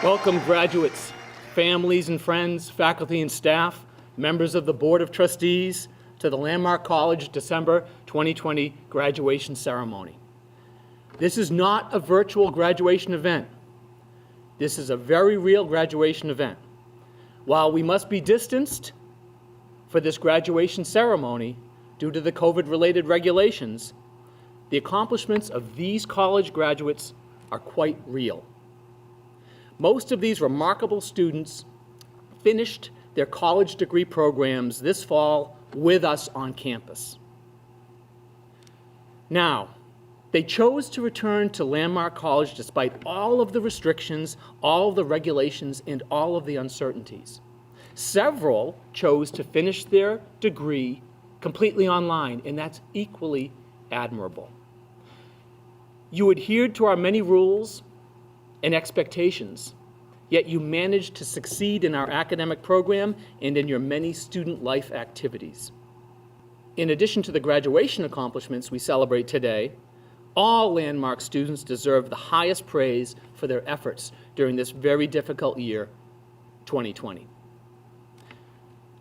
Welcome, graduates, families and friends, faculty and staff, members of the Board of Trustees, to the Landmark College December 2020 graduation ceremony. This is not a virtual graduation event. This is a very real graduation event. While we must be distanced for this graduation ceremony due to the COVID-related regulations, the accomplishments of these college graduates are quite real. Most of these remarkable students finished their college degree programs this fall with us on campus. Now, they chose to return to Landmark College despite all of the restrictions, all of the regulations, and all of the uncertainties. Several chose to finish their degree completely online, and that's equally admirable. You adhered to our many rules and expectations, yet you managed to succeed in our academic program and in your many student life activities. In addition to the graduation accomplishments we celebrate today, all Landmark students deserve the highest praise for their efforts during this very difficult year, 2020.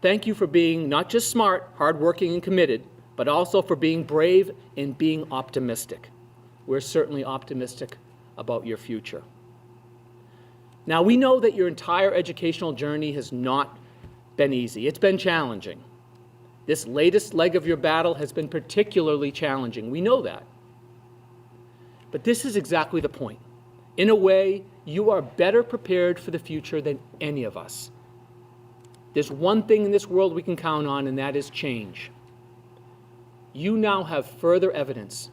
Thank you for being not just smart, hardworking, and committed, but also for being brave and being optimistic. We're certainly optimistic about your future. Now, we know that your entire educational journey has not been easy. It's been challenging. This latest leg of your battle has been particularly challenging. We know that. But this is exactly the point. In a way, you are better prepared for the future than any of us. There's one thing in this world we can count on, and that is change. You now have further evidence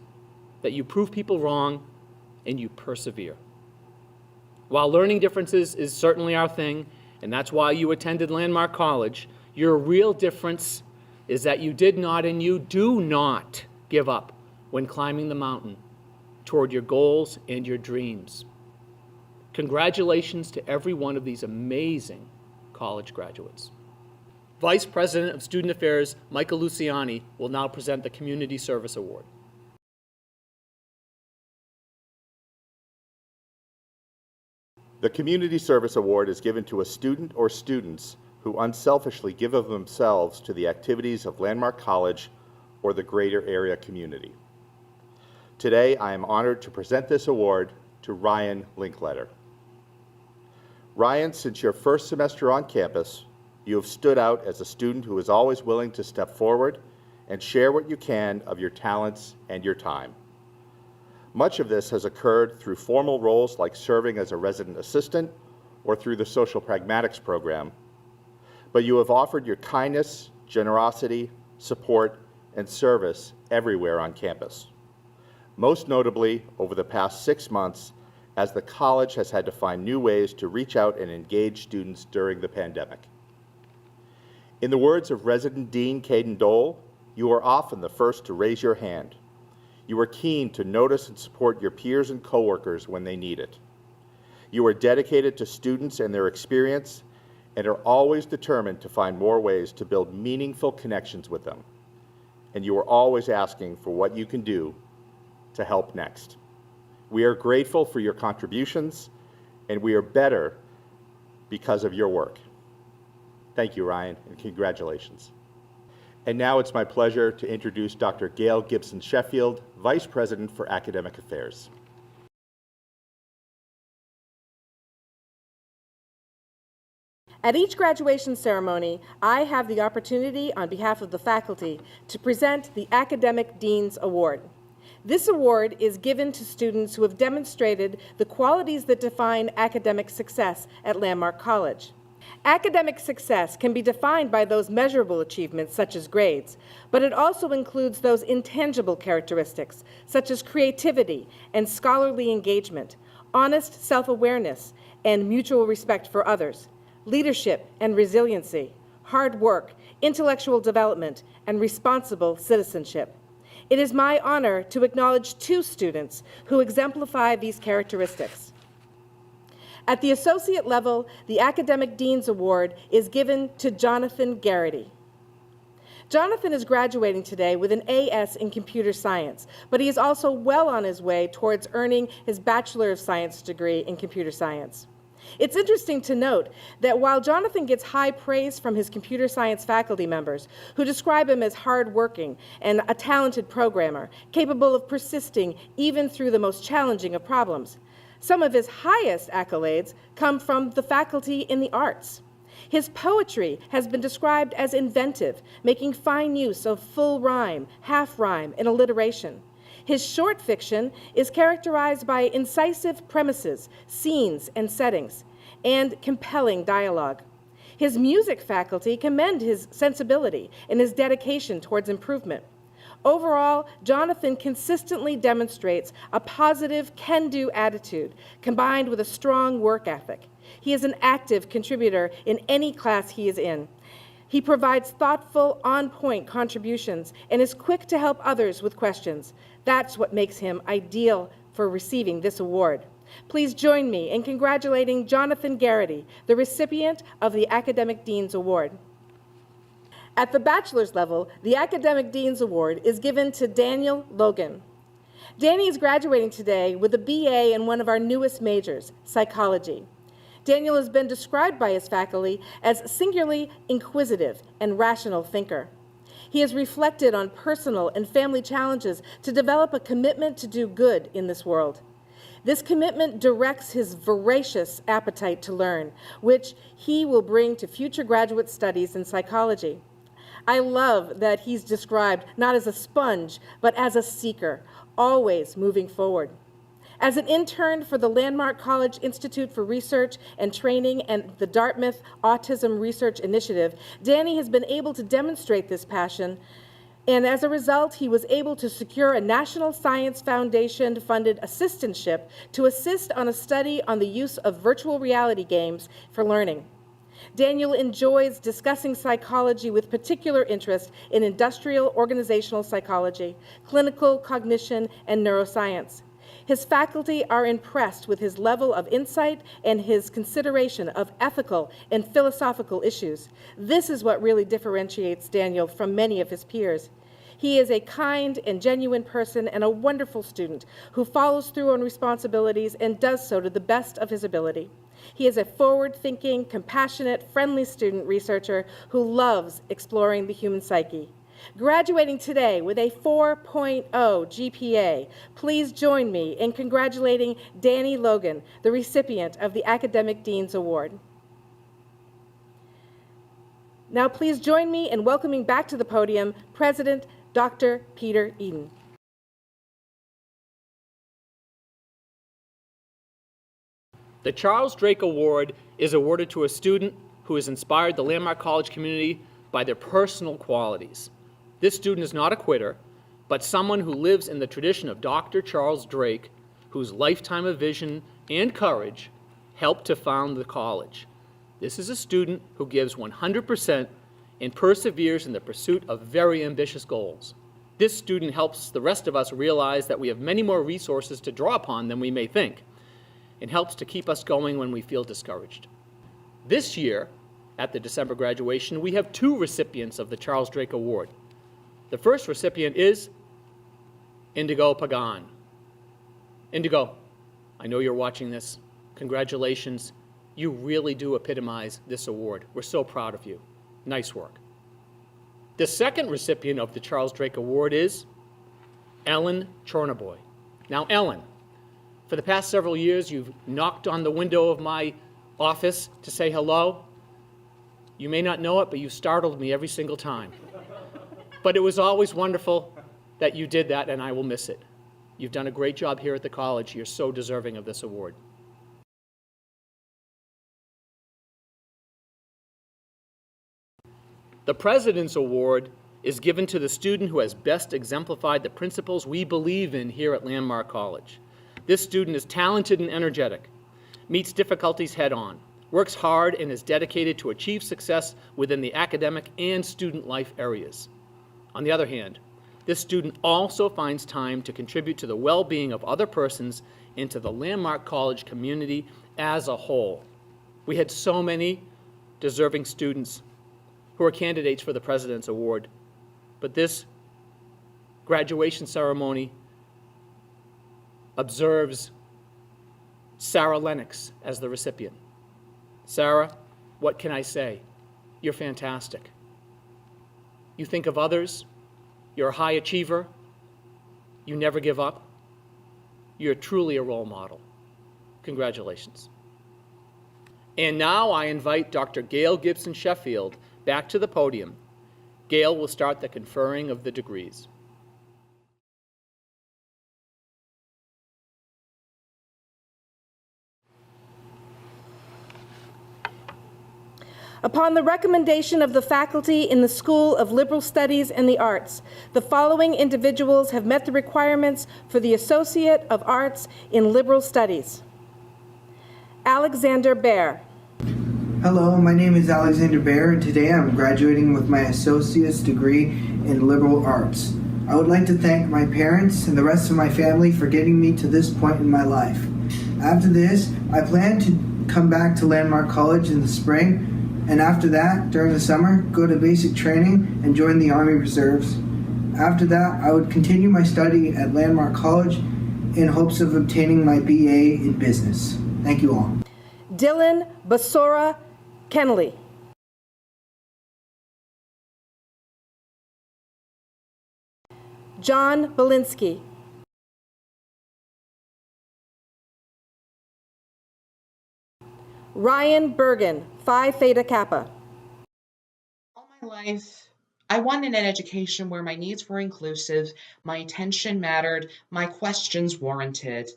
that you prove people wrong and you persevere. While learning differences is certainly our thing, and that's why you attended Landmark College, your real difference is that you did not and you do not give up when climbing the mountain toward your goals and your dreams. Congratulations to every one of these amazing college graduates. Vice President of Student Affairs, Michael Luciani, will now present the Community Service Award. The Community Service Award is given to a student or students who unselfishly give of themselves to the activities of Landmark College or the greater area community. Today, I am honored to present this award to Ryan Linkletter. Ryan, since your first semester on campus, you have stood out as a student who is always willing to step forward and share what you can of your talents and your time. Much of this has occurred through formal roles like serving as a resident assistant or through the Social Pragmatics program, but you have offered your kindness, generosity, support, and service everywhere on campus. Most notably, over the past 6 months, as the college has had to find new ways to reach out and engage students during the pandemic. In the words of resident Dean Caden Dole, you are often the first to raise your hand. You are keen to notice and support your peers and coworkers when they need it. You are dedicated to students and their experience and are always determined to find more ways to build meaningful connections with them. And you are always asking for what you can do to help next. We are grateful for your contributions, and we are better because of your work. Thank you, Ryan, and congratulations. And now it's my pleasure to introduce Dr. Gail Gibson-Sheffield, Vice President for Academic Affairs. At each graduation ceremony, I have the opportunity on behalf of the faculty to present the Academic Dean's Award. This award is given to students who have demonstrated the qualities that define academic success at Landmark College. Academic success can be defined by those measurable achievements, such as grades, but it also includes those intangible characteristics, such as creativity and scholarly engagement, honest self-awareness and mutual respect for others, leadership and resiliency, hard work, intellectual development, and responsible citizenship. It is my honor to acknowledge 2 students who exemplify these characteristics. At the associate level, the Academic Dean's Award is given to Jonathan Garrity. Jonathan is graduating today with an AS in computer science, but he is also well on his way towards earning his Bachelor of Science degree in computer science. It's interesting to note that while Jonathan gets high praise from his computer science faculty members, who describe him as hardworking and a talented programmer, capable of persisting even through the most challenging of problems, some of his highest accolades come from the faculty in the arts. His poetry has been described as inventive, making fine use of full rhyme, half rhyme, and alliteration. His short fiction is characterized by incisive premises, scenes, and settings, and compelling dialogue. His music faculty commend his sensibility and his dedication towards improvement. Overall, Jonathan consistently demonstrates a positive can-do attitude combined with a strong work ethic. He is an active contributor in any class he is in. He provides thoughtful, on-point contributions and is quick to help others with questions. That's what makes him ideal for receiving this award. Please join me in congratulating Jonathan Garrity, the recipient of the Academic Dean's Award. At the bachelor's level, the Academic Dean's Award is given to Daniel Logan. Danny is graduating today with a BA in one of our newest majors, psychology. Daniel has been described by his faculty as singularly inquisitive and rational thinker. He has reflected on personal and family challenges to develop a commitment to do good in this world. This commitment directs his voracious appetite to learn, which he will bring to future graduate studies in psychology. I love that he's described not as a sponge, but as a seeker, always moving forward. As an intern for the Landmark College Institute for Research and Training and the Dartmouth Autism Research Initiative, Danny has been able to demonstrate this passion, and as a result, he was able to secure a National Science Foundation-funded assistantship to assist on a study on the use of virtual reality games for learning. Daniel enjoys discussing psychology with particular interest in industrial organizational psychology, clinical cognition, and neuroscience. His faculty are impressed with his level of insight and his consideration of ethical and philosophical issues. This is what really differentiates Daniel from many of his peers. He is a kind and genuine person and a wonderful student who follows through on responsibilities and does so to the best of his ability. He is a forward-thinking, compassionate, friendly student researcher who loves exploring the human psyche. Graduating today with a 4.0 GPA, please join me in congratulating Danny Logan, the recipient of the Academic Dean's Award. Now please join me in welcoming back to the podium President Dr. Peter Eden. The Charles Drake Award is awarded to a student who has inspired the Landmark College community by their personal qualities. This student is not a quitter, but someone who lives in the tradition of Dr. Charles Drake, whose lifetime of vision and courage helped to found the college. This is a student who gives 100% and perseveres in the pursuit of very ambitious goals. This student helps the rest of us realize that we have many more resources to draw upon than we may think, and helps to keep us going when we feel discouraged. This year, at the December graduation, we have 2 recipients of the Charles Drake Award. The first recipient is Indigo Pagan. Indigo, I know you're watching this. Congratulations. You really do epitomize this award. We're so proud of you. Nice work. The second recipient of the Charles Drake Award is Ellen Chornaboy. Now, Ellen, for the past several years, you've knocked on the window of my office to say hello. You may not know it, but you startled me every single time. But it was always wonderful that you did that, and I will miss it. You've done a great job here at the college. You're so deserving of this award. The President's Award is given to the student who has best exemplified the principles we believe in here at Landmark College. This student is talented and energetic, meets difficulties head-on, works hard, and is dedicated to achieve success within the academic and student life areas. On the other hand, this student also finds time to contribute to the well-being of other persons and to the Landmark College community as a whole. We had so many deserving students who are candidates for the President's Award, but this graduation ceremony observes Sarah Lennox as the recipient. Sarah, what can I say? You're fantastic. You think of others. You're a high achiever. You never give up. You're truly a role model. Congratulations. And now I invite Dr. Gail Gibson Sheffield back to the podium. Gail will start the conferring of the degrees. Upon the recommendation of the faculty in the School of Liberal Studies and the Arts, the following individuals have met the requirements for the Associate of Arts in Liberal Studies. Alexander Baer. Hello, my name is Alexander Baer, and today I'm graduating with my associate's degree in liberal arts. I would like to thank my parents and the rest of my family for getting me to this point in my life. After this, I plan to come back to Landmark College in the spring, and after that, during the summer, go to basic training and join the Army Reserves. After that, I would continue my study at Landmark College in hopes of obtaining my BA in business. Thank you all. Dylan Basora Kennelly. John Belinsky. Ryan Bergen, Phi Theta Kappa. All my life, I wanted an education where my needs were inclusive, my attention mattered, my questions warranted.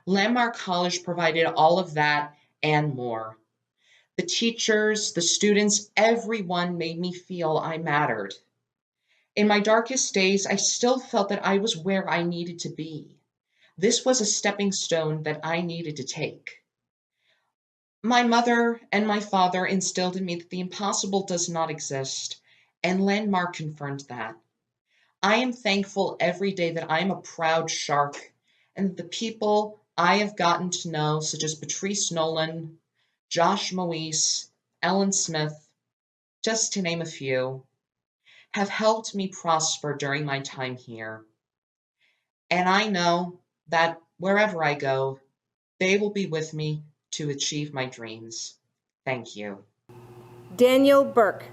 Landmark College provided all of that and more. The teachers, the students, everyone made me feel I mattered. In my darkest days, I still felt that I was where I needed to be. This was a stepping stone that I needed to take. My mother and my father instilled in me that the impossible does not exist, and Landmark confirmed that. I am thankful every day that I am a proud shark, and the people I have gotten to know, such as Patrice Nolan, Josh Moise, Ellen Smith, just to name a few, have helped me prosper during my time here. And I know that wherever I go, they will be with me to achieve my dreams. Thank you. Daniel Burke.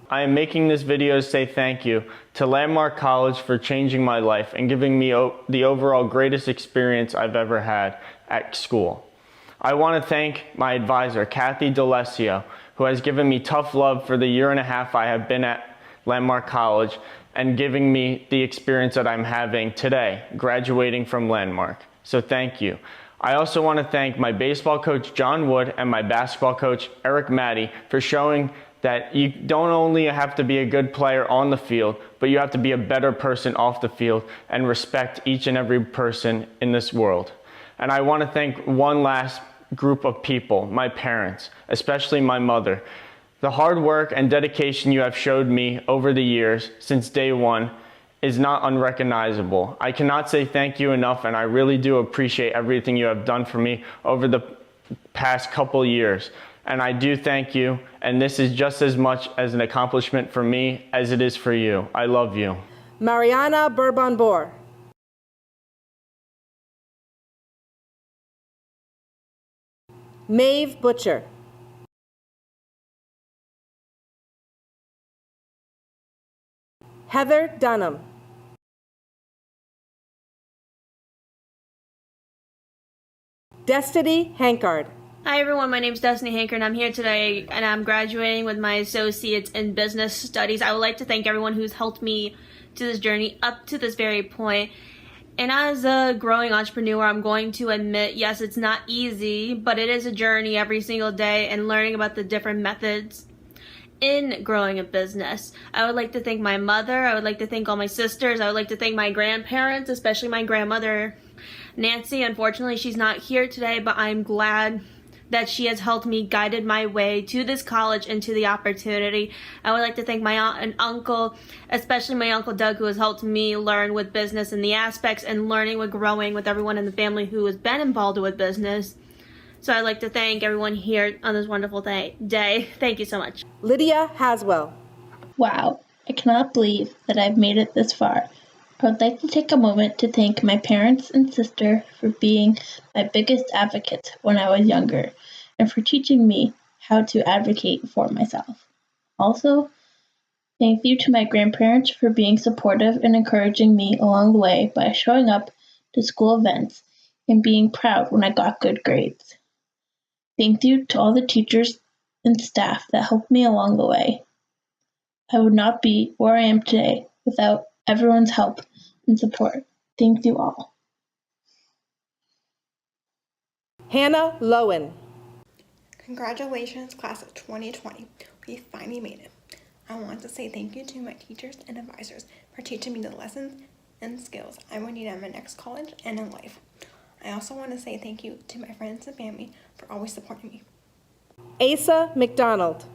I am making this video to say thank you to Landmark College for changing my life and giving me the overall greatest experience I've ever had at school. I want to thank my advisor, Kathy D'Alessio, who has given me tough love for the year and a half I have been at Landmark College and giving me the experience that I'm having today, graduating from Landmark. So thank you. I also want to thank my baseball coach, John Wood, and my basketball coach, Eric Matty, for showing that you don't only have to be a good player on the field, but you have to be a better person off the field and respect each and every person in this world. And I want to thank one last group of people, my parents, especially my mother. The hard work and dedication you have showed me over the years since day one is not unrecognizable. I cannot say thank you enough, and I really do appreciate everything you have done for me over the past couple years. And I do thank you, and this is just as much as an accomplishment for me as it is for you. I love you. Mariana Bourbon-Boer. Maeve Butcher. Heather Dunham. Destiny Hankard. Hi everyone, my name is Destiny Hankard and I'm here today and I'm graduating with my associates in business studies. I would like to thank everyone who's helped me to this journey up to this very point. And as a growing entrepreneur, I'm going to admit, yes, it's not easy, but it is a journey every single day and learning about the different methods in growing a business. I would like to thank my mother. I would like to thank all my sisters. I would like to thank my grandparents, especially my grandmother, Nancy. Unfortunately, she's not here today, but I'm glad that she has helped me, guided my way to this college and to the opportunity. I would like to thank my aunt and uncle, especially my Uncle Doug, who has helped me learn with business and the aspects and learning with growing with everyone in the family who has been involved with business. So I'd like to thank everyone here on this wonderful day. Thank you so much. Lydia Haswell. Wow, I cannot believe that I've made it this far. I would like to take a moment to thank my parents and sister for being my biggest advocates when I was younger and for teaching me how to advocate for myself. Also, thank you to my grandparents for being supportive and encouraging me along the way by showing up to school events and being proud when I got good grades. Thank you to all the teachers and staff that helped me along the way. I would not be where I am today without everyone's help and support. Thank you all. Hannah Lowen. Congratulations, class of 2020. We finally made it. I want to say thank you to my teachers and advisors for teaching me the lessons and skills I will need at my next college and in life. I also want to say thank you to my friends and family for always supporting me. Asa McDonald.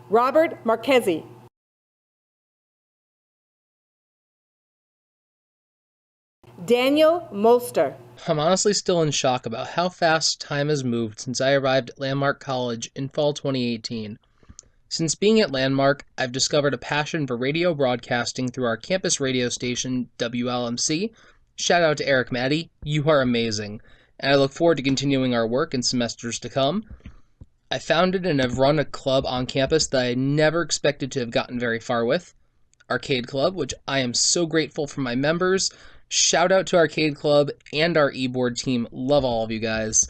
Robert Marchesi. Daniel Molster. I'm honestly still in shock about how fast time has moved since I arrived at Landmark College in fall 2018. Since being at Landmark, I've discovered a passion for radio broadcasting through our campus radio station, WLMC. Shout out to Eric Maddie, you are amazing, and I look forward to continuing our work in semesters to come. I founded and have run a club on campus that I never expected to have gotten very far with, Arcade Club, which I am so grateful for my members. Shout out to Arcade Club and our e-board team. Love all of you guys.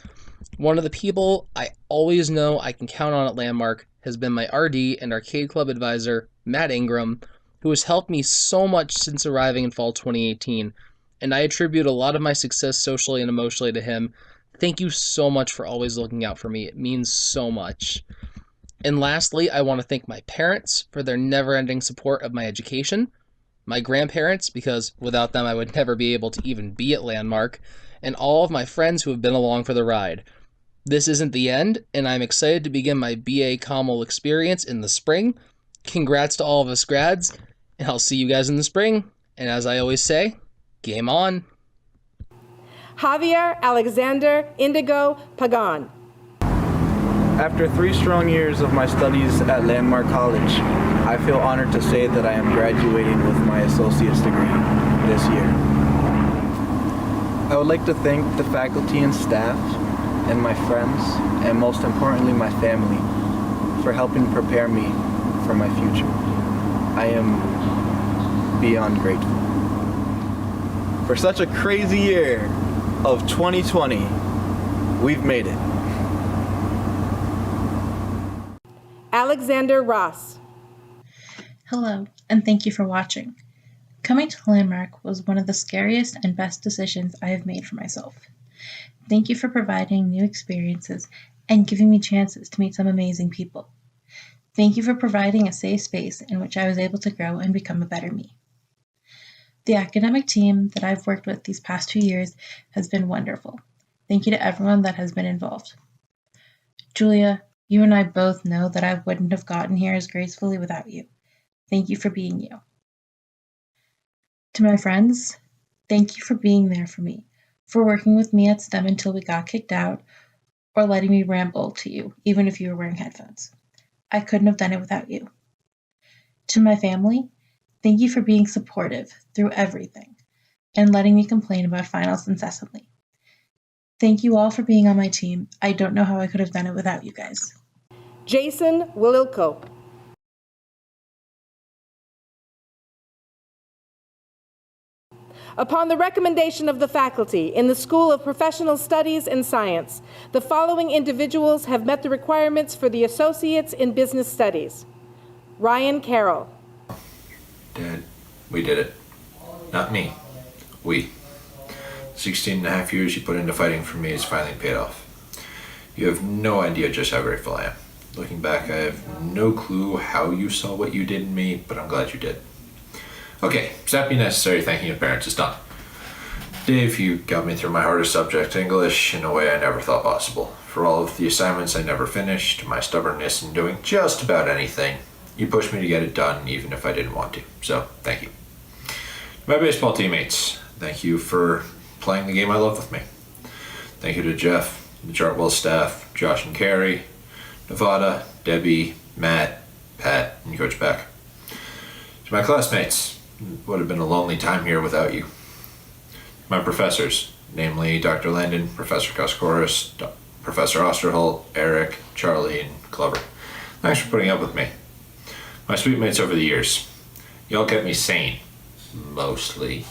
One of the people I always know I can count on at Landmark has been my RD and Arcade Club advisor, Matt Ingram, who has helped me so much since arriving in fall 2018, and I attribute a lot of my success socially and emotionally to him. Thank you so much for always looking out for me. It means so much. And lastly, I want to thank my parents for their never-ending support of my education, my grandparents, because without them I would never be able to even be at Landmark, and all of my friends who have been along for the ride. This isn't the end, and I'm excited to begin my BA Commel experience in the spring. Congrats to all of us grads, and I'll see you guys in the spring. And as I always say, game on. Javier Alexander Indigo Pagan. After 3 strong years of my studies at Landmark College, I feel honored to say that I am graduating with my associate's degree this year. I would like to thank the faculty and staff and my friends, and most importantly my family, for helping prepare me for my future. I am beyond grateful. For such a crazy year of 2020, we've made it. Alexander Ross. Hello, and thank you for watching. Coming to Landmark was one of the scariest and best decisions I have made for myself. Thank you for providing new experiences and giving me chances to meet some amazing people. Thank you for providing a safe space in which I was able to grow and become a better me. The academic team that I've worked with these past 2 years has been wonderful. Thank you to everyone that has been involved. Julia, you and I both know that I wouldn't have gotten here as gracefully without you. Thank you for being you. To my friends, thank you for being there for me, for working with me at STEM until we got kicked out, or letting me ramble to you, even if you were wearing headphones. I couldn't have done it without you. To my family, thank you for being supportive through everything, and letting me complain about finals incessantly. Thank you all for being on my team. I don't know how I could have done it without you guys. Jason Wililko. Upon the recommendation of the faculty in the School of Professional Studies and Science, the following individuals have met the requirements for the Associates in Business Studies. Ryan Carroll. Dad, we did it. Not me. We. 16 and a half years you put into fighting for me has finally paid off. You have no idea just how grateful I am. Looking back, I have no clue how you saw what you did in me, but I'm glad you did. Okay, sappy necessary thanking of parents is done. Dave, you got me through my hardest subject, English, in a way I never thought possible. For all of the assignments I never finished, my stubbornness in doing just about anything, you pushed me to get it done even if I didn't want to. So, thank you. My baseball teammates, thank you for playing the game I love with me. Thank you to Jeff, the Chartwell staff, Josh and Carrie, Nevada, Debbie, Matt, Pat, and Coach Beck. To my classmates, it would have been a lonely time here without you. My professors, namely Dr. Landon, Professor Koskoris, Professor Osterholt, Eric, Charlie, and Glover. Thanks for putting up with me. My sweet mates over the years. Y'all kept me sane. Mostly.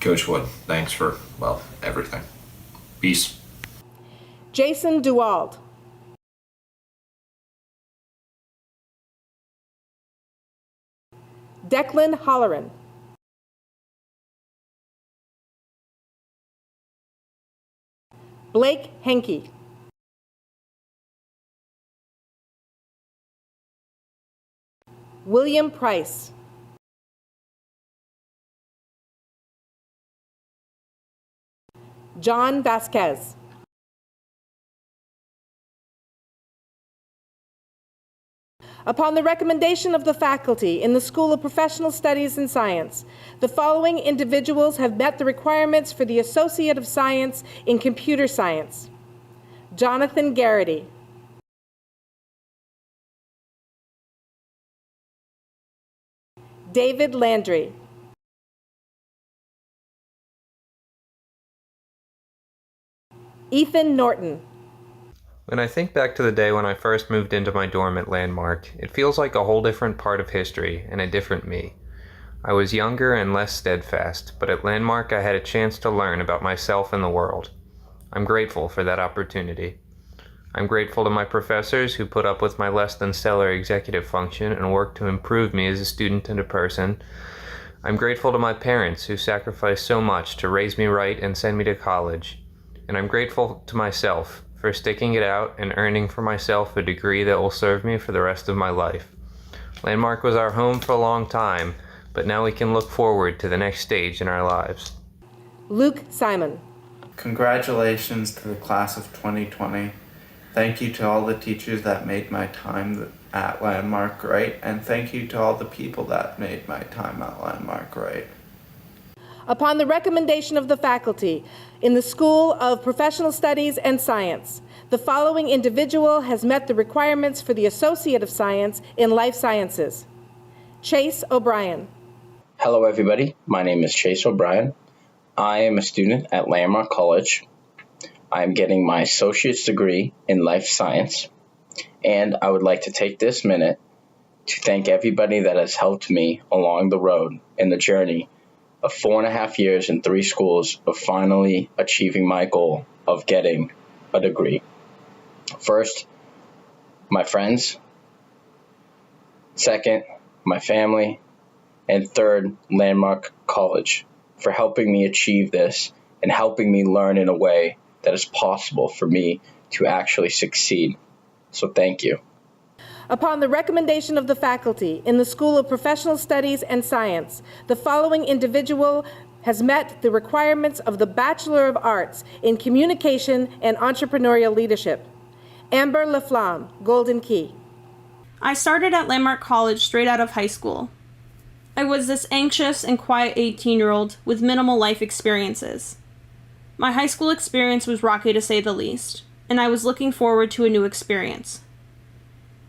Coach Wood, thanks for, well, everything. Peace. Jason Duwald. Declan Holleran. Blake Henke. William Price. John Vasquez. Upon the recommendation of the faculty in the School of Professional Studies and Science, the following individuals have met the requirements for the Associate of Science in Computer Science: Jonathan Garrity, David Landry, Ethan Norton. When I think back to the day when I first moved into my dorm at Landmark, it feels like a whole different part of history and a different me. I was younger and less steadfast, but at Landmark I had a chance to learn about myself and the world. I'm grateful for that opportunity. I'm grateful to my professors who put up with my less than stellar executive function and worked to improve me as a student and a person. I'm grateful to my parents who sacrificed so much to raise me right and send me to college. And I'm grateful to myself for sticking it out and earning for myself a degree that will serve me for the rest of my life. Landmark was our home for a long time, but now we can look forward to the next stage in our lives. Luke Simon. Congratulations to the class of 2020. Thank you to all the teachers that made my time at Landmark great, and thank you to all the people that made my time at Landmark great. Upon the recommendation of the faculty in the School of Professional Studies and Science, the following individual has met the requirements for the Associate of Science in Life Sciences: Chase O'Brien. Hello everybody, my name is Chase O'Brien. I am a student at Landmark College. I am getting my associate's degree in life science, and I would like to take this minute to thank everybody that has helped me along the road in the journey of 4.5 years and 3 schools of finally achieving my goal of getting a degree. First, my friends. Second, my family. And third, Landmark College for helping me achieve this and helping me learn in a way that is possible for me to actually succeed. So thank you. Upon the recommendation of the faculty in the School of Professional Studies and Science, the following individual has met the requirements of the Bachelor of Arts in Communication and Entrepreneurial Leadership: Amber Laflamme, Golden Key. I started at Landmark College straight out of high school. I was this anxious and quiet 18-year-old with minimal life experiences. My high school experience was rocky to say the least, and I was looking forward to a new experience.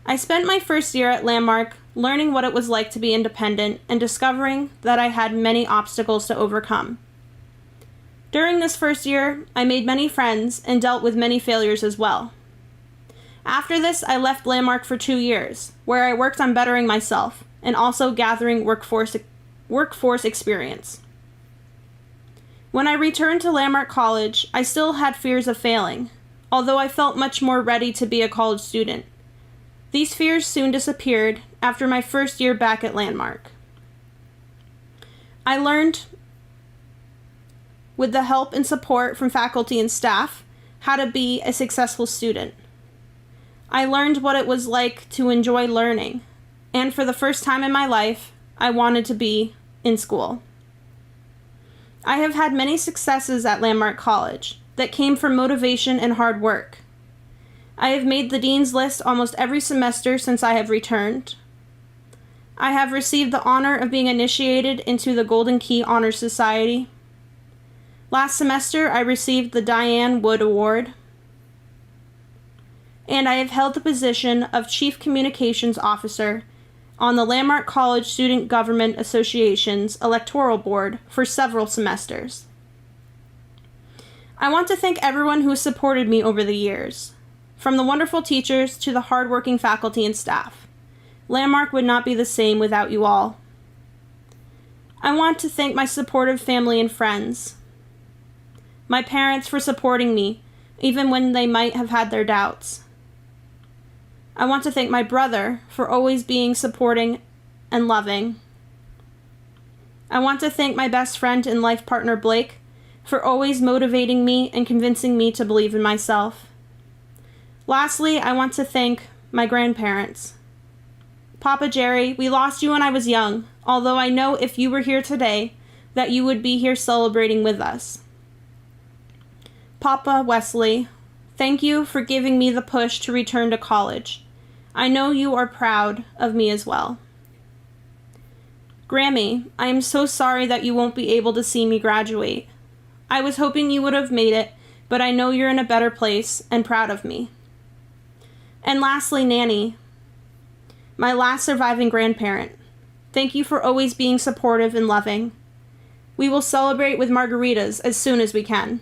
I spent my first year at Landmark learning what it was like to be independent and discovering that I had many obstacles to overcome. During this first year, I made many friends and dealt with many failures as well. After this, I left Landmark for 2 years, where I worked on bettering myself and also gathering workforce experience. When I returned to Landmark College, I still had fears of failing, although I felt much more ready to be a college student. These fears soon disappeared after my first year back at Landmark. I learned, with the help and support from faculty and staff, how to be a successful student. I learned what it was like to enjoy learning, and for the first time in my life, I wanted to be in school. I have had many successes at Landmark College that came from motivation and hard work. I have made the Dean's List almost every semester since I have returned. I have received the honor of being initiated into the Golden Key Honor Society. Last semester, I received the Diane Wood Award. And I have held the position of Chief Communications Officer on the Landmark College Student Government Association's electoral board for several semesters. I want to thank everyone who has supported me over the years, from the wonderful teachers to the hardworking faculty and staff. Landmark would not be the same without you all. I want to thank my supportive family and friends, my parents for supporting me, even when they might have had their doubts. I want to thank my brother for always being supporting and loving. I want to thank my best friend and life partner Blake for always motivating me and convincing me to believe in myself. Lastly, I want to thank my grandparents. Papa Jerry, we lost you when I was young, although I know if you were here today that you would be here celebrating with us. Papa Wesley, thank you for giving me the push to return to college. I know you are proud of me as well. Grammy, I am so sorry that you won't be able to see me graduate. I was hoping you would have made it, but I know you're in a better place and proud of me. And lastly, Nanny, my last surviving grandparent. Thank you for always being supportive and loving. We will celebrate with margaritas as soon as we can.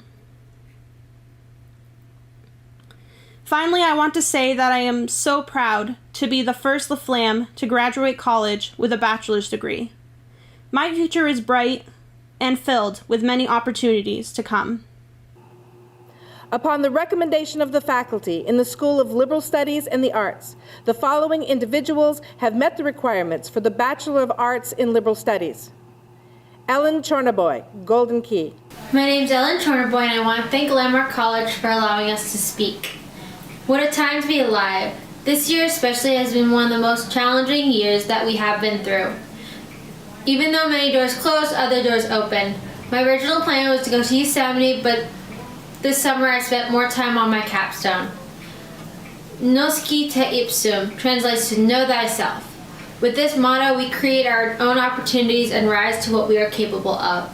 Finally, I want to say that I am so proud to be the first LaFlamme to graduate college with a bachelor's degree. My future is bright and filled with many opportunities to come. Upon the recommendation of the faculty in the School of Liberal Studies and the Arts, the following individuals have met the requirements for the Bachelor of Arts in Liberal Studies. Ellen Chornaboy, Golden Key. My name's Ellen Chornaboy, and I want to thank Landmark College for allowing us to speak. What a time to be alive. This year especially has been one of the most challenging years that we have been through. Even though many doors closed, other doors opened. My original plan was to go to Yosemite, but this summer I spent more time on my capstone. Nosci te ipsum translates to know thyself. With this motto, we create our own opportunities and rise to what we are capable of.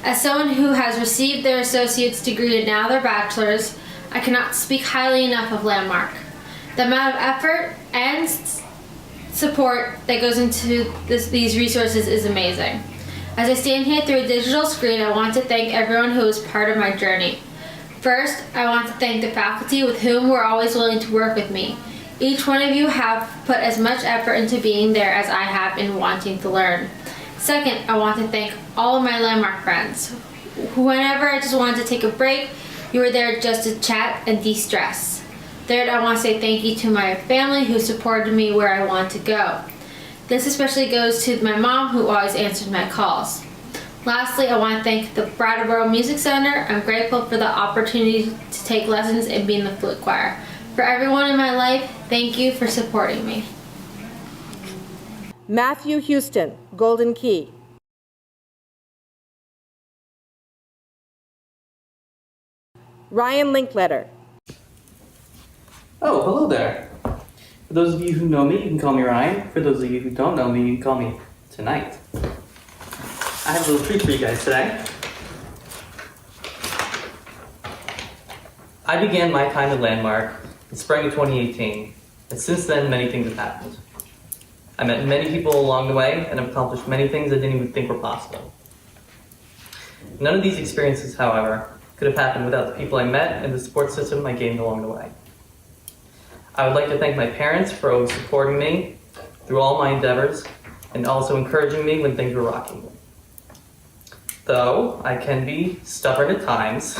As someone who has received their associate's degree and now their bachelor's, I cannot speak highly enough of Landmark. The amount of effort and support that goes into these resources is amazing. As I stand here through a digital screen, I want to thank everyone who was part of my journey. First, I want to thank the faculty with whom were always willing to work with me. Each one of you have put as much effort into being there as I have in wanting to learn. Second, I want to thank all of my Landmark friends. Whenever I just wanted to take a break, you were there just to chat and de-stress. Third, I want to say thank you to my family who supported me where I want to go. This especially goes to my mom who always answered my calls. Lastly, I want to thank the Brattleboro Music Center. I'm grateful for the opportunity to take lessons and be in the flute choir. For everyone in my life, thank you for supporting me. Matthew Houston, Golden Key. Ryan Linkletter. Oh, hello there. For those of you who know me, you can call me Ryan. For those of you who don't know me, you can call me Tonight. I have a little treat for you guys today. I began my time at Landmark in spring of 2018, and since then, many things have happened. I met many people along the way and have accomplished many things I didn't even think were possible. None of these experiences, however, could have happened without the people I met and the support system I gained along the way. I would like to thank my parents for always supporting me through all my endeavors and also encouraging me when things were rocky. Though I can be stubborn at times,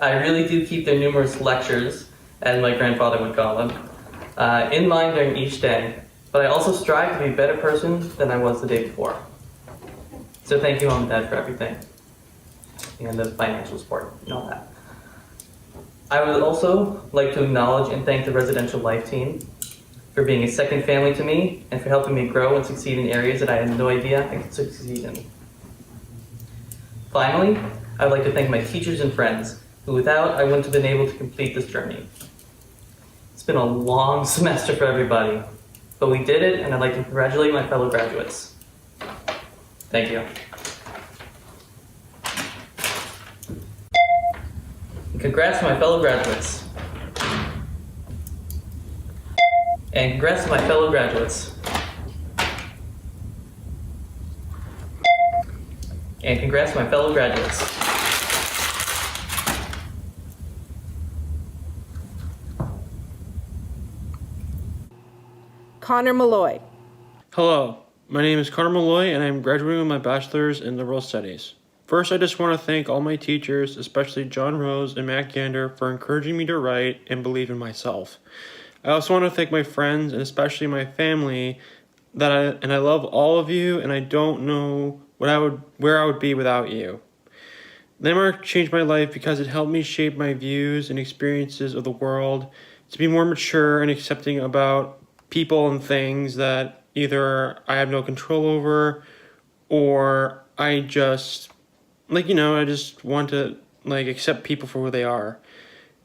I really do keep their numerous lectures, as my grandfather would call them, in mind during each day, but I also strive to be a better person than I was the day before. So thank you, Mom and Dad, for everything, and the financial support and all that. I would also like to acknowledge and thank the Residential Life team for being a second family to me and for helping me grow and succeed in areas that I had no idea I could succeed in. Finally, I would like to thank my teachers and friends, who without I wouldn't have been able to complete this journey. It's been a long semester for everybody, but we did it, and I'd like to congratulate my fellow graduates. Thank you. And congrats to my fellow graduates. And congrats to my fellow graduates. and congrats to my fellow graduates. Connor Malloy. Hello, my name is Connor Malloy and I'm graduating with my bachelor's in liberal studies. First, I just want to thank all my teachers, especially John Rose and Matt Gander, for encouraging me to write and believe in myself. I also want to thank my friends and especially my family I love all of you and I don't know where I would be without you. Landmark changed my life because it helped me shape my views and experiences of the world, to be more mature and accepting about people and things that either I have no control over or I just I just want to accept people for who they are.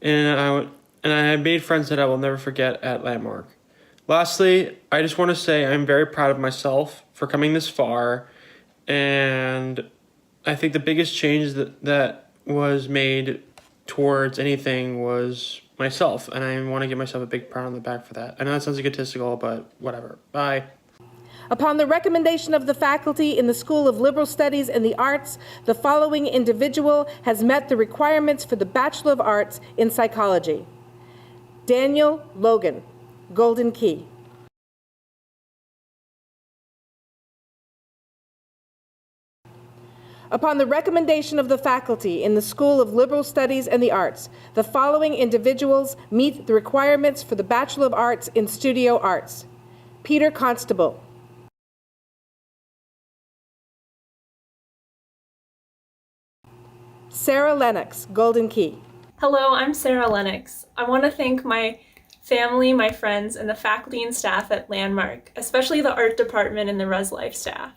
And I have made friends that I will never forget at Landmark. Lastly, I just want to say I'm very proud of myself for coming this far, and I think the biggest change that was made towards anything was myself, and I want to give myself a big pat on the back for that. I know that sounds egotistical, but whatever. Bye. Upon the recommendation of the faculty in the School of Liberal Studies and the Arts, the following individual has met the requirements for the Bachelor of Arts in Psychology. Daniel Logan, Golden Key. Upon the recommendation of the faculty in the School of Liberal Studies and the Arts, the following individuals meet the requirements for the Bachelor of Arts in Studio Arts. Peter Constable. Sarah Lennox, Golden Key. Hello, I'm Sarah Lennox. I want to thank my family, my friends, and the faculty and staff at Landmark, especially the art department and the Res Life staff.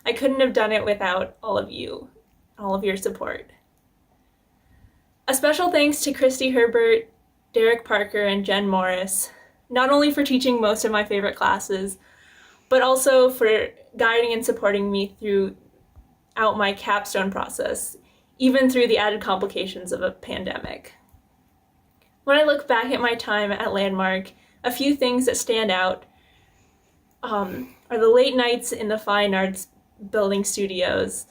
I couldn't have done it without all of you, all of your support. A special thanks to Christy Herbert, Derek Parker, and Jen Morris, not only for teaching most of my favorite classes, but also for guiding and supporting me throughout my capstone process, even through the added complications of a pandemic. When I look back at my time at Landmark, a few things that stand out are the late nights in the Fine Arts Building studios,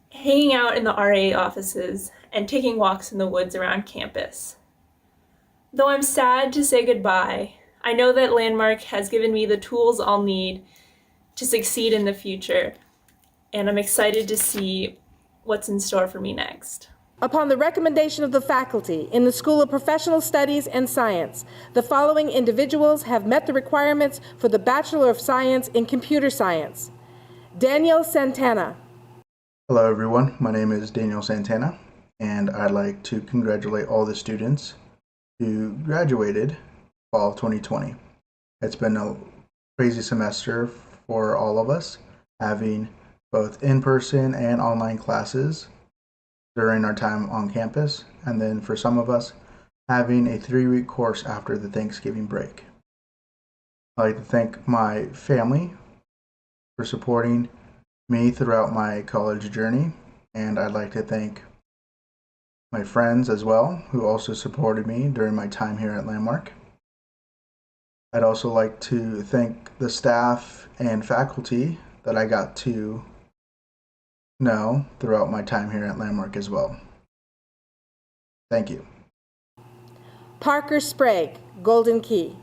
hanging out in the RA offices, and taking walks in the woods around campus. Though I'm sad to say goodbye, I know that Landmark has given me the tools I'll need to succeed in the future, and I'm excited to see what's in store for me next. Upon the recommendation of the faculty in the School of Professional Studies and Science, the following individuals have met the requirements for the Bachelor of Science in Computer Science. Daniel Santana. Hello everyone, my name is Daniel Santana, and I'd like to congratulate all the students who graduated fall of 2020. It's been a crazy semester for all of us, having both in-person and online classes during our time on campus, and then for some of us, having a 3-week course after the Thanksgiving break. I'd like to thank my family for supporting me throughout my college journey, and I'd like to thank my friends as well, who also supported me during my time here at Landmark. I'd also like to thank the staff and faculty that I got to know throughout my time here at Landmark as well. Thank you. Parker Sprague, Golden Key.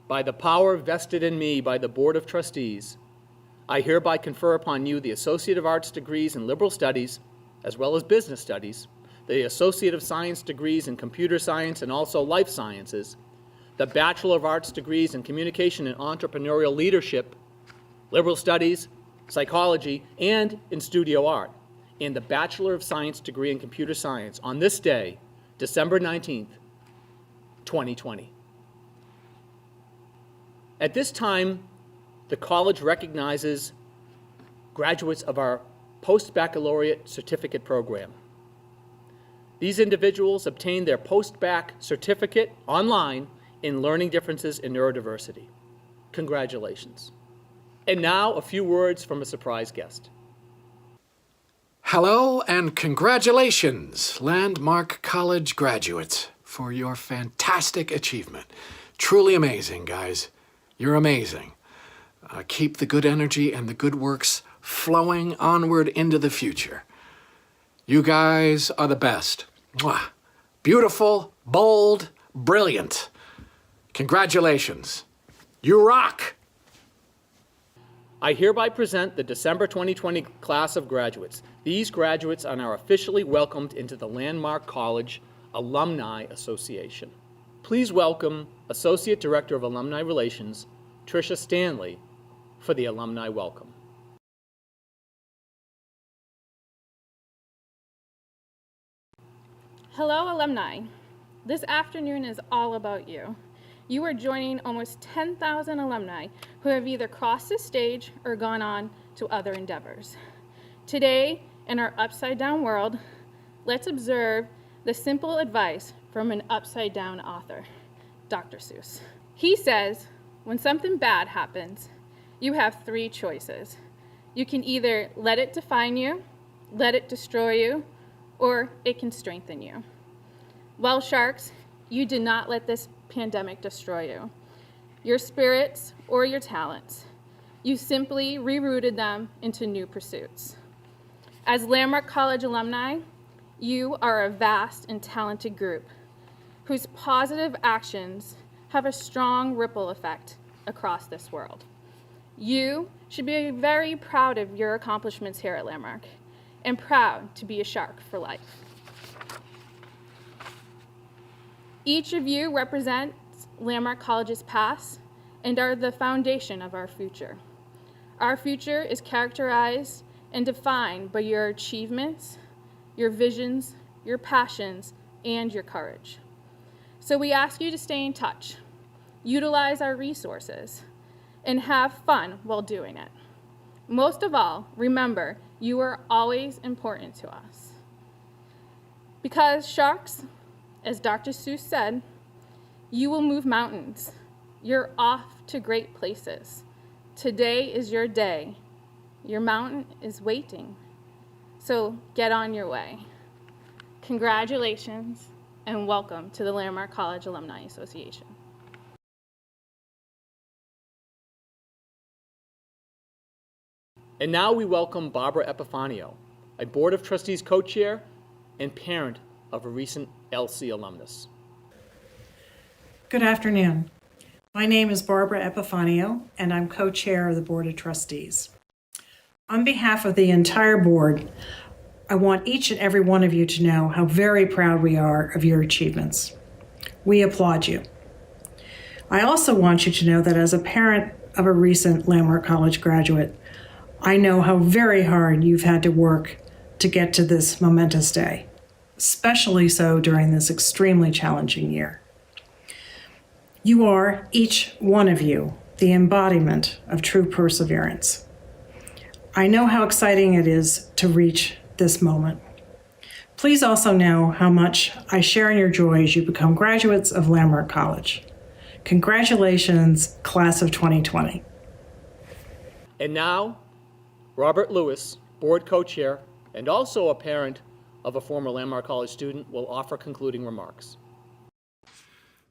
By the power vested in me by the Board of Trustees, I hereby confer upon you the Associate of Arts degrees in Liberal Studies, as well as Business Studies, the Associate of Science degrees in Computer Science and also Life Sciences, the Bachelor of Arts degrees in Communication and Entrepreneurial Leadership, Liberal Studies, Psychology, and in Studio Art, and the Bachelor of Science degree in Computer Science on this day, December 19th, 2020. At this time, the college recognizes graduates of our post-baccalaureate certificate program. These individuals obtained their post-bac certificate online in learning differences in neurodiversity. Congratulations. And now a few words from a surprise guest. Hello and congratulations, Landmark College graduates, for your fantastic achievement. Truly amazing, guys. You're amazing. Keep the good energy and the good works flowing onward into the future. You guys are the best. Mwah. Beautiful, bold, brilliant. Congratulations. You rock! I hereby present the December 2020 class of graduates. These graduates are now officially welcomed into the Landmark College Alumni Association. Please welcome Associate Director of Alumni Relations, Tricia Stanley, for the alumni welcome. Hello, alumni. This afternoon is all about you. You are joining almost 10,000 alumni who have either crossed the stage or gone on to other endeavors. Today, in our upside-down world, let's observe the simple advice from an upside-down author, Dr. Seuss. He says, when something bad happens, you have three choices. You can either let it define you, let it destroy you, or it can strengthen you. Well, Sharks, you did not let this pandemic destroy you, your spirits or your talents. You simply rerouted them into new pursuits. As Landmark College alumni, you are a vast and talented group whose positive actions have a strong ripple effect across this world. You should be very proud of your accomplishments here at Landmark and proud to be a Shark for life. Each of you represents Landmark College's past and are the foundation of our future. Our future is characterized and defined by your achievements, your visions, your passions, and your courage. So we ask you to stay in touch, utilize our resources, and have fun while doing it. Most of all, remember, you are always important to us. Because Sharks, as Dr. Seuss said, you will move mountains. You're off to great places. Today is your day. Your mountain is waiting. So get on your way. Congratulations and welcome to the Landmark College Alumni Association. And now we welcome Barbara Epifanio, a Board of Trustees co-chair and parent of a recent LC alumnus. Good afternoon. My name is Barbara Epifanio, and I'm co-chair of the Board of Trustees. On behalf of the entire board, I want each and every one of you to know how very proud we are of your achievements. We applaud you. I also want you to know that as a parent of a recent Landmark College graduate, I know how very hard you've had to work to get to this momentous day, especially so during this extremely challenging year. You are, each one of you, the embodiment of true perseverance. I know how exciting it is to reach this moment. Please also know how much I share in your joy as you become graduates of Landmark College. Congratulations, class of 2020. And now, Robert Lewis, board co-chair, and also a parent of a former Landmark College student, will offer concluding remarks.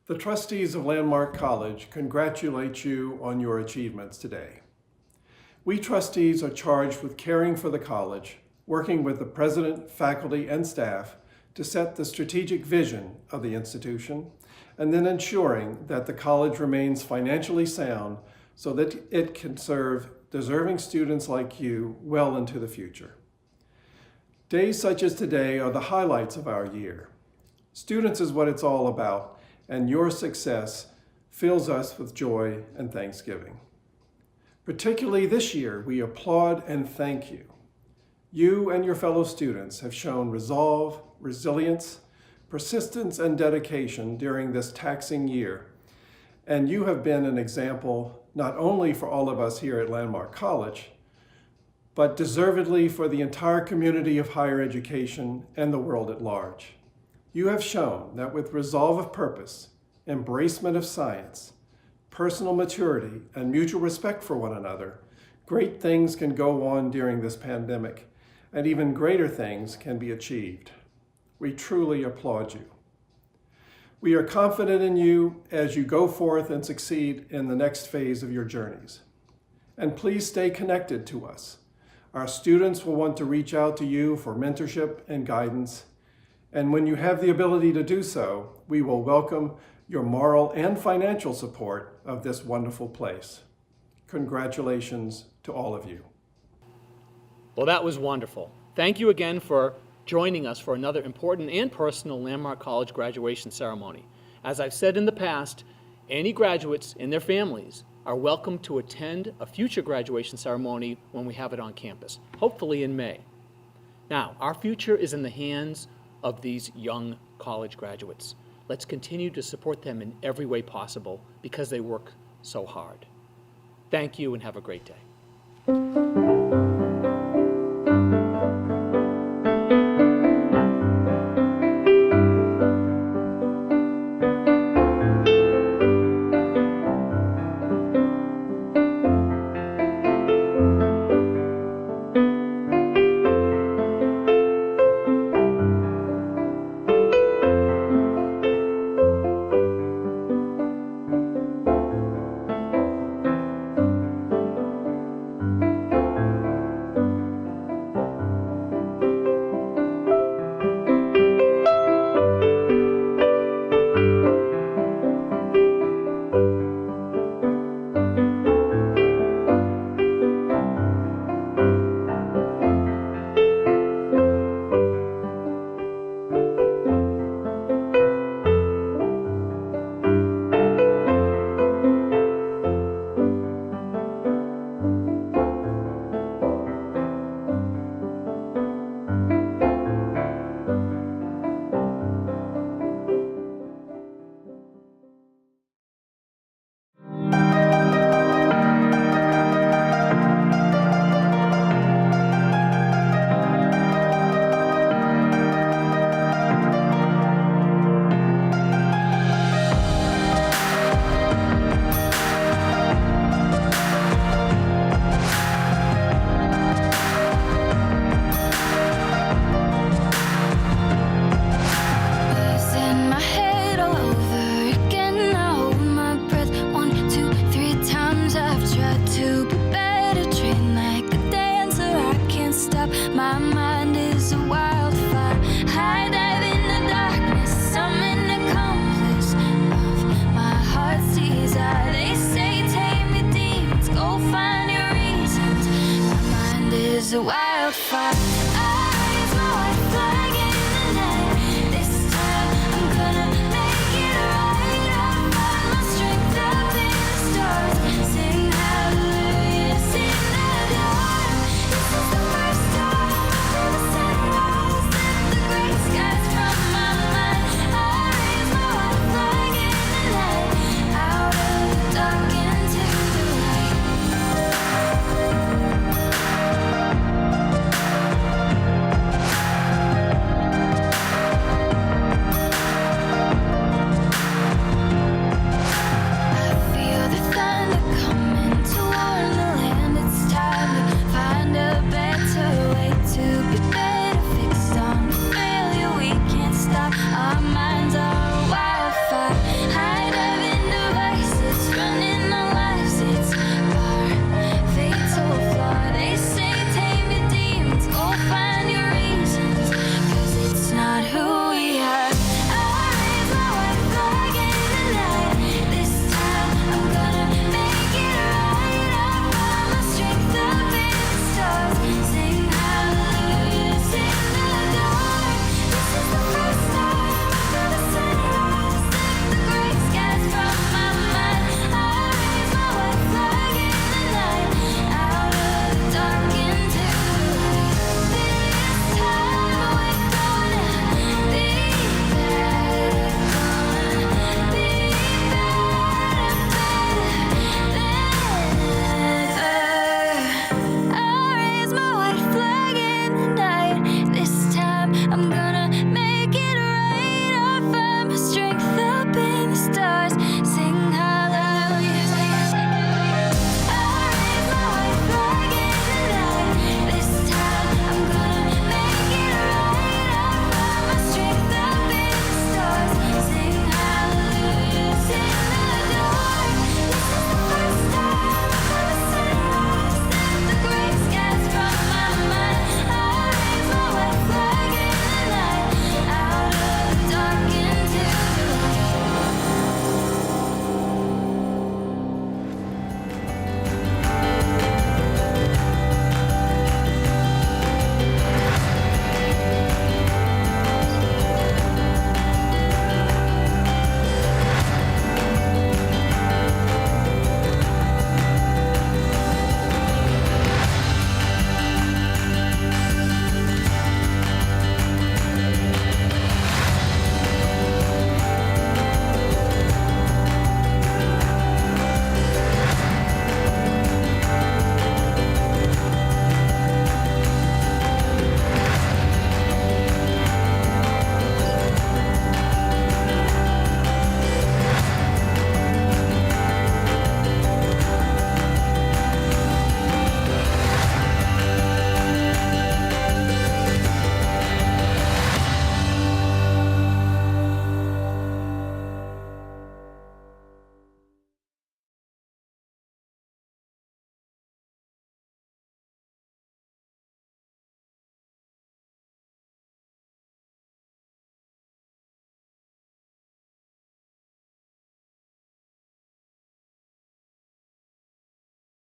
The trustees of Landmark College congratulate you on your achievements today. We trustees are charged with caring for the college, working with the president, faculty, and staff to set the strategic vision of the institution, and then ensuring that the college remains financially sound so that it can serve deserving students like you well into the future. Days such as today are the highlights of our year. Students is what it's all about, and your success fills us with joy and thanksgiving. Particularly this year, we applaud and thank you. You and your fellow students have shown resolve, resilience, persistence, and dedication during this taxing year, and you have been an example not only for all of us here at Landmark College, but deservedly for the entire community of higher education and the world at large. You have shown that with resolve of purpose, embracement of science, personal maturity, and mutual respect for one another, great things can go on during this pandemic, and even greater things can be achieved. We truly applaud you. We are confident in you as you go forth and succeed in the next phase of your journeys. and please stay connected to us. Our students will want to reach out to you for mentorship and guidance, and when you have the ability to do so, we will welcome your moral and financial support of this wonderful place. Congratulations to all of you. Well, that was wonderful. Thank you again for joining us for another important and personal Landmark College graduation ceremony. As I've said in the past, any graduates and their families are welcome to attend a future graduation ceremony when we have it on campus, hopefully in May. Now, our future is in the hands of these young college graduates. Let's continue to support them in every way possible because they work so hard. Thank you and have a great day. A wildfire.